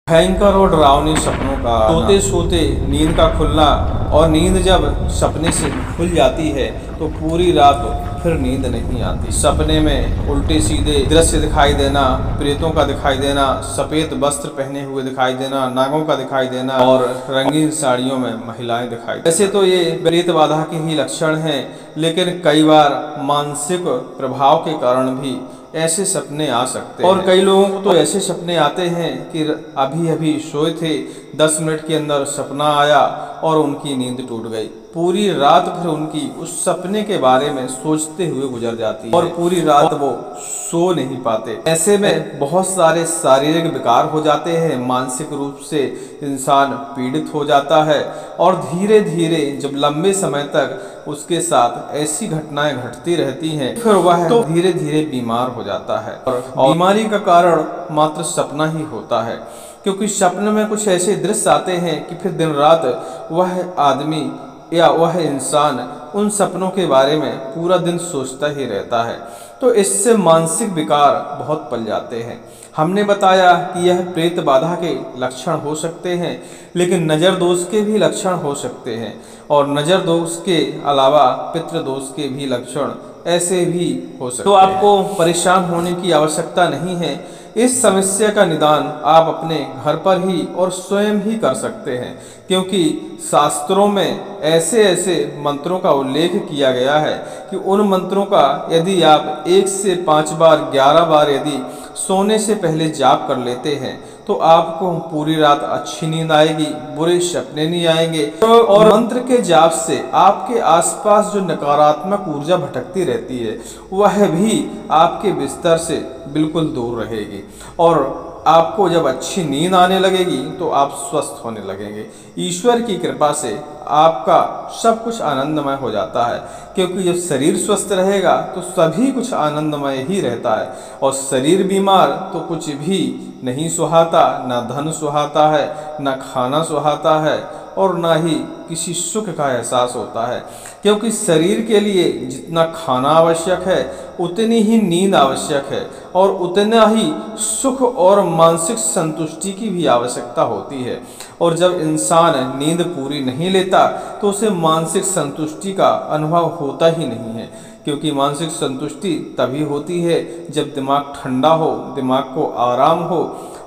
भयंकर और डरावनी सपनों का सोते सोते नींद का खुलना, और नींद जब सपने से खुल जाती है तो पूरी रात फिर नींद नहीं आती। सपने में उल्टे सीधे दृश्य दिखाई देना, प्रेतों का दिखाई देना, सफ़ेद वस्त्र पहने हुए दिखाई देना, नागों का दिखाई देना और रंगीन साड़ियों में महिलाएं दिखाई। वैसे तो ये प्रेत बाधा के ही लक्षण हैं, लेकिन कई बार मानसिक प्रभाव के कारण भी ऐसे सपने आ सकते हैं। और कई लोगों को तो ऐसे सपने आते हैं कि अभी अभी सोए थे, 10 मिनट के अंदर सपना आया और उनकी नींद टूट गई। पूरी रात फिर उनकी उस सपने के बारे में सोचते हुए गुजर जाती है और पूरी रात वो सो नहीं पाते। ऐसे में बहुत सारे शारीरिक विकार हो जाते हैं, मानसिक रूप से इंसान पीड़ित हो जाता है और धीरे धीरे जब लंबे समय तक उसके साथ ऐसी घटनाएं घटती रहती हैं, फिर वह तो धीरे धीरे बीमार हो जाता है। और बीमारी का कारण मात्र सपना ही होता है, क्योंकि सपने में कुछ ऐसे दृश्य आते हैं कि फिर दिन रात वह आदमी या वह इंसान उन सपनों के बारे में पूरा दिन सोचता ही रहता है। तो इससे मानसिक विकार बहुत पल जाते हैं। हमने बताया कि यह प्रेत बाधा के लक्षण हो सकते हैं, लेकिन नज़र दोष के भी लक्षण हो सकते हैं, और नज़र दोष के अलावा पितृ दोष के भी लक्षण ऐसे भी हो सकते हैं। तो आपको परेशान होने की आवश्यकता नहीं है। इस समस्या का निदान आप अपने घर पर ही और स्वयं ही कर सकते हैं, क्योंकि शास्त्रों में ऐसे ऐसे मंत्रों का उल्लेख किया गया है कि उन मंत्रों का यदि आप 1 से 5 बार 11 बार यदि सोने से पहले जाप कर लेते हैं तो आपको पूरी रात अच्छी नींद आएगी, बुरे सपने नहीं आएंगे। और मंत्र के जाप से आपके आसपास जो नकारात्मक ऊर्जा भटकती रहती है वह भी आपके बिस्तर से बिल्कुल दूर रहेगी, और आपको जब अच्छी नींद आने लगेगी तो आप स्वस्थ होने लगेंगे। ईश्वर की कृपा से आपका सब कुछ आनंदमय हो जाता है, क्योंकि जब शरीर स्वस्थ रहेगा तो सभी कुछ आनंदमय ही रहता है, और शरीर बीमार तो कुछ भी नहीं सुहाता, ना धन सुहाता है, ना खाना सुहाता है, और ना ही किसी सुख का एहसास होता है। क्योंकि शरीर के लिए जितना खाना आवश्यक है उतनी ही नींद आवश्यक है, और उतना ही सुख और मानसिक संतुष्टि की भी आवश्यकता होती है। और जब इंसान नींद पूरी नहीं लेता तो उसे मानसिक संतुष्टि का अनुभव होता ही नहीं है, क्योंकि मानसिक संतुष्टि तभी होती है जब दिमाग ठंडा हो, दिमाग को आराम हो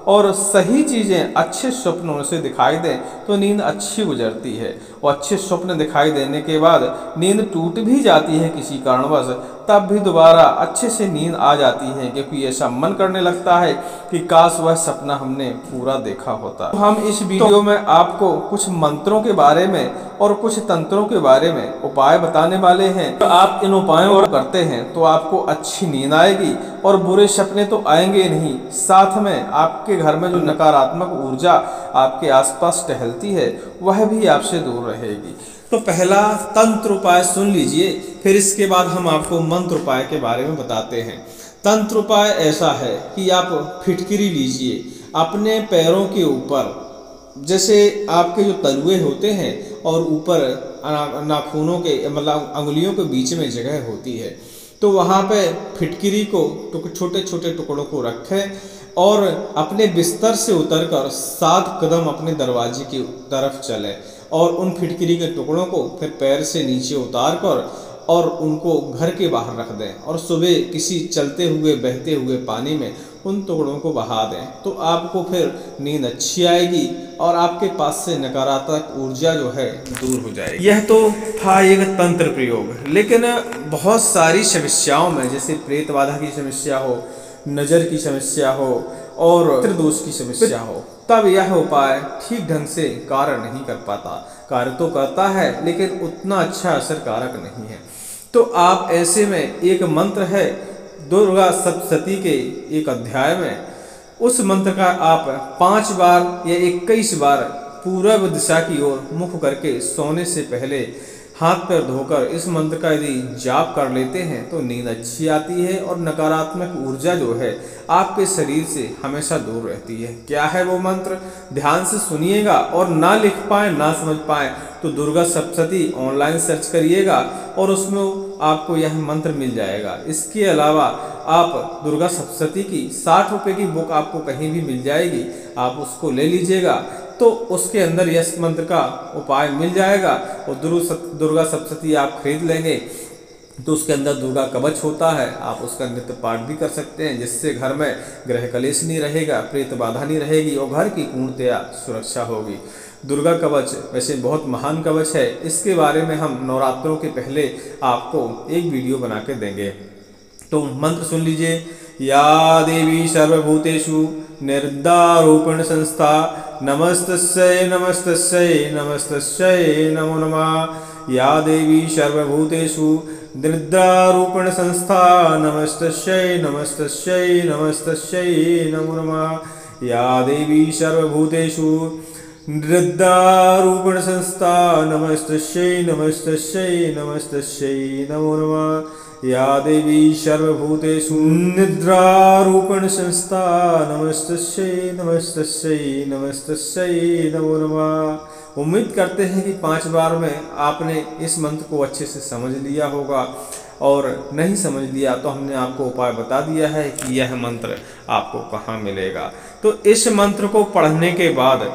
और सही चीज़ें अच्छे स्वप्नों से दिखाई दें तो नींद अच्छी गुजरती है। और अच्छे स्वप्न दिखाई देने के बाद नींद टूट भी जाती है किसी कारणवश, तब भी दोबारा अच्छे से नींद आ जाती है, क्योंकि ऐसा मन करने लगता है कि काश वह सपना हमने पूरा देखा होता। तो हम इस वीडियो में आपको कुछ मंत्रों के बारे में और कुछ तंत्रों के बारे में उपाय बताने वाले हैं। तो आप इन उपायों को करते हैं तो आपको अच्छी नींद आएगी और बुरे सपने तो आएंगे नहीं, साथ में आपके घर में जो नकारात्मक ऊर्जा आपके आसपास टहलती है वह भी आपसे दूर रहेगी। तो पहला तंत्र उपाय सुन लीजिए, फिर इसके बाद हम आपको मंत्र उपाय के बारे में बताते हैं। तंत्र उपाय ऐसा है कि आप फिटकिरी लीजिए अपने पैरों के ऊपर, जैसे आपके जो तलुए होते हैं और ऊपर नाखूनों के मतलब अंगुलियों के बीच में जगह होती है, तो वहाँ पे फिटकिरी को छोटे छोटे टुकड़ों को रखें और अपने बिस्तर से उतरकर 7 कदम अपने दरवाजे की तरफ चलें, और उन फिटकिरी के टुकड़ों को फिर पैर से नीचे उतार कर और उनको घर के बाहर रख दें, और सुबह किसी चलते हुए बहते हुए पानी में उन टुकड़ों को बहा दें। तो आपको फिर नींद अच्छी आएगी और आपके पास से नकारात्मक ऊर्जा जो है दूर हो जाएगी। यह तो था एक तंत्र प्रयोग, लेकिन बहुत सारी समस्याओं में, जैसे प्रेत बाधा की समस्या हो, नज़र की समस्या हो और पितृदोष की समस्या हो, तब यह उपाय ठीक ढंग से कार्य नहीं कर पाता। कार्य तो करता है लेकिन उतना अच्छा असरकारक नहीं है। तो आप ऐसे में एक मंत्र है दुर्गा सप्तशती के एक अध्याय में, उस मंत्र का आप 5 बार या 21 बार पूर्व दिशा की ओर मुख करके सोने से पहले हाथ पैर धोकर इस मंत्र का यदि जाप कर लेते हैं तो नींद अच्छी आती है और नकारात्मक ऊर्जा जो है आपके शरीर से हमेशा दूर रहती है। क्या है वो मंत्र, ध्यान से सुनिएगा, और ना लिख पाए ना समझ पाए तो दुर्गा सप्तशती ऑनलाइन सर्च करिएगा और उसमें आपको यह मंत्र मिल जाएगा। इसके अलावा आप दुर्गा सप्तशती की 60 रुपये की बुक आपको कहीं भी मिल जाएगी, आप उसको ले लीजिएगा, तो उसके अंदर यश मंत्र का उपाय मिल जाएगा। और दुर्गा सप्तशती आप खरीद लेंगे तो उसके अंदर दुर्गा कवच होता है, आप उसका नित्य पाठ भी कर सकते हैं, जिससे घर में ग्रह कलेश नहीं रहेगा, प्रेत बाधा नहीं रहेगी और घर की पूर्णतया सुरक्षा होगी। दुर्गा कवच वैसे बहुत महान कवच है, इसके बारे में हम नवरात्रों के पहले आपको एक वीडियो बना के देंगे। तो मंत्र सुन लीजिए। या देवी सर्वभूतेषु निर्दारूपण संस्था नमस्तस्यै नमस्तस्यै नमस्तस्यै नमो नमः। या देवी सर्वभूतेषु निर्दारूपण संस्था नमस्तस्यै नमस्तस्यै नमस्तस्यै नमो नमः। या देवी सर्वभूतेषु निर्दारूपण संस्था नमस्तस्यै नमस्तस्यै नमस्तस्यै नमो नमः। या देवी सर्वभूतेषु निद्रारूपण संस्था नमस्तस्यै नमस्तस्यै नमस्तस्यै नमो नमः। उम्मीद करते हैं कि 5 बार में आपने इस मंत्र को अच्छे से समझ लिया होगा, और नहीं समझ लिया तो हमने आपको उपाय बता दिया है कि यह मंत्र आपको कहाँ मिलेगा। तो इस मंत्र को पढ़ने के बाद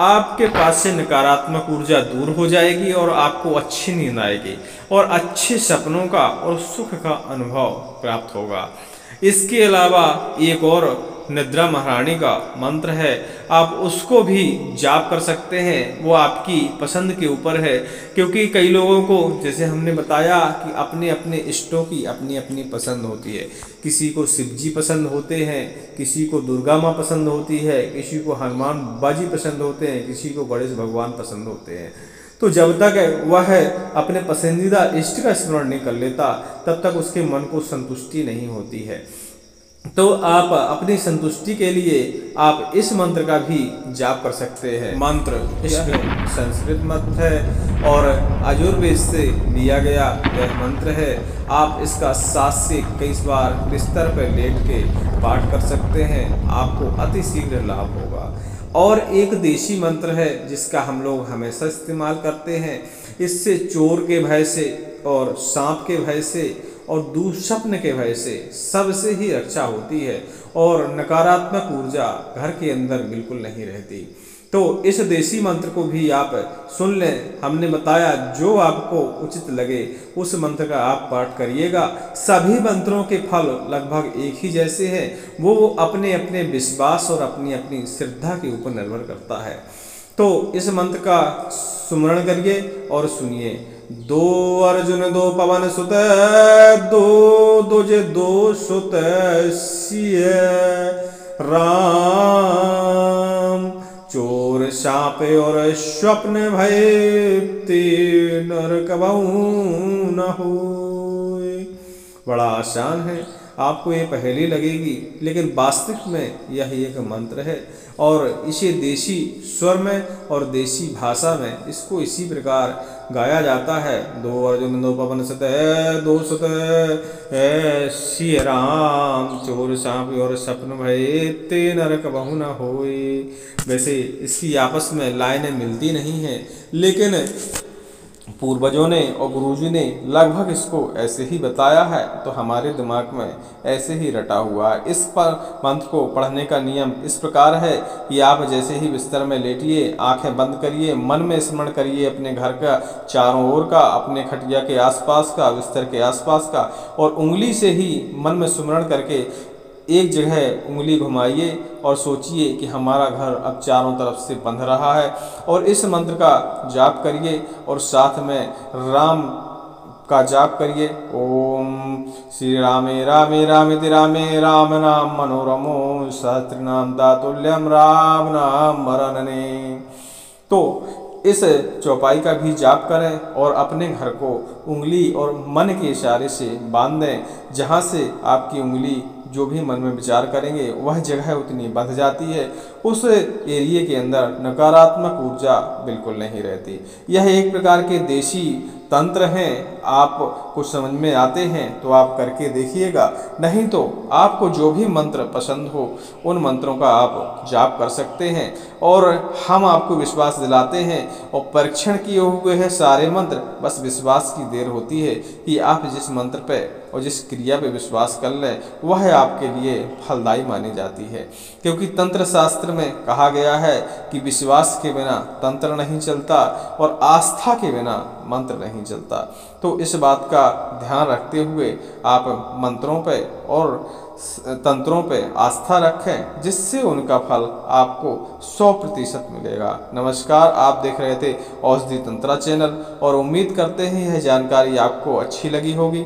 आपके पास से नकारात्मक ऊर्जा दूर हो जाएगी और आपको अच्छी नींद आएगी और अच्छे सपनों का और सुख का अनुभव प्राप्त होगा। इसके अलावा एक और निद्रा महारानी का मंत्र है, आप उसको भी जाप कर सकते हैं, वो आपकी पसंद के ऊपर है, क्योंकि कई लोगों को, जैसे हमने बताया कि अपने अपने इष्टों की अपनी अपनी पसंद होती है। किसी को शिव जी पसंद होते हैं, किसी को दुर्गा माँ पसंद होती है, किसी को हनुमान बाजी पसंद होते हैं, किसी को गणेश भगवान पसंद होते हैं। तो जब तक वह अपने पसंदीदा इष्ट का स्मरण नहीं कर लेता तब तक उसके मन को संतुष्टि नहीं होती है। तो आप अपनी संतुष्टि के लिए आप इस मंत्र का भी जाप कर सकते हैं। मंत्र संस्कृत मंत्र है और आयुर्वेद से लिया गया यह मंत्र है। आप इसका 7 से 21 बार बिस्तर पर लेट के पाठ कर सकते हैं, आपको अति शीघ्र लाभ होगा। और एक देशी मंत्र है जिसका हम लोग हमेशा इस्तेमाल करते हैं। इससे चोर के भय से और सांप के भय से और दुःस्वप्न के भय से सबसे ही रक्षा होती है और नकारात्मक ऊर्जा घर के अंदर बिल्कुल नहीं रहती। तो इस देसी मंत्र को भी आप सुन लें, हमने बताया जो आपको उचित लगे उस मंत्र का आप पाठ करिएगा। सभी मंत्रों के फल लगभग एक ही जैसे हैं, वो अपने अपने विश्वास और अपनी अपनी श्रद्धा के ऊपर निर्भर करता है। तो इस मंत्र का सुमरण करिए और सुनिए। 2 अर्जुन 2 पवन सुत, 2 दुज 2 सुत सिय राम। चोर साप और स्वप्न भय, ते नर कबहु न होय। बड़ा आसान है, आपको ये पहेली लगेगी, लेकिन वास्तविक में यह एक मंत्र है और इसे देसी स्वर में और देसी भाषा में इसको इसी प्रकार गाया जाता है। 2 अर्जुन 2 पवन सुत, 2 सुत सिय राम। चोर सांप और स्वप्न भय, ते नर कबहु न होय। वैसे इसकी आपस में लाइनें मिलती नहीं हैं, लेकिन पूर्वजों ने और गुरुजी ने लगभग इसको ऐसे ही बताया है, तो हमारे दिमाग में ऐसे ही रटा हुआ है। इस पर मंत्र को पढ़ने का नियम इस प्रकार है कि आप जैसे ही बिस्तर में लेटिए, आंखें बंद करिए, मन में स्मरण करिए अपने घर का चारों ओर का, अपने खटिया के आसपास का, बिस्तर के आसपास का, और उंगली से ही मन में स्मरण करके एक जगह उंगली घुमाइए और सोचिए कि हमारा घर अब चारों तरफ से बंध रहा है, और इस मंत्र का जाप करिए और साथ में राम का जाप करिए। ओम श्री रामे रामे रामेति रामे राम नाम मनोरमो सहस्रनाम तातुल्यम राम नाम वरनने। तो इस चौपाई का भी जाप करें और अपने घर को उंगली और मन के इशारे से बांध दें। जहाँ से आपकी उंगली जो भी मन में विचार करेंगे वह जगह उतनी बंध जाती है उस एरिया के अंदर नकारात्मक ऊर्जा बिल्कुल नहीं रहती। यह एक प्रकार के देशी तंत्र हैं, आप कुछ समझ में आते हैं तो आप करके देखिएगा, नहीं तो आपको जो भी मंत्र पसंद हो उन मंत्रों का आप जाप कर सकते हैं और हम आपको विश्वास दिलाते हैं और परीक्षण किए हुए हैं सारे मंत्र। बस विश्वास की देर होती है कि आप जिस मंत्र पे और जिस क्रिया पे विश्वास कर लें वह आपके लिए फलदायी मानी जाती है, क्योंकि तंत्र शास्त्र में कहा गया है कि विश्वास के बिना तंत्र नहीं चलता और आस्था के बिना मंत्र नहीं चलता। तो इस बात का ध्यान रखते हुए आप मंत्रों पे और तंत्रों पे आस्था रखें, जिससे उनका फल आपको 100% मिलेगा। नमस्कार, आप देख रहे थे औषधि तंत्रा चैनल और उम्मीद करते हैं यह जानकारी आपको अच्छी लगी होगी।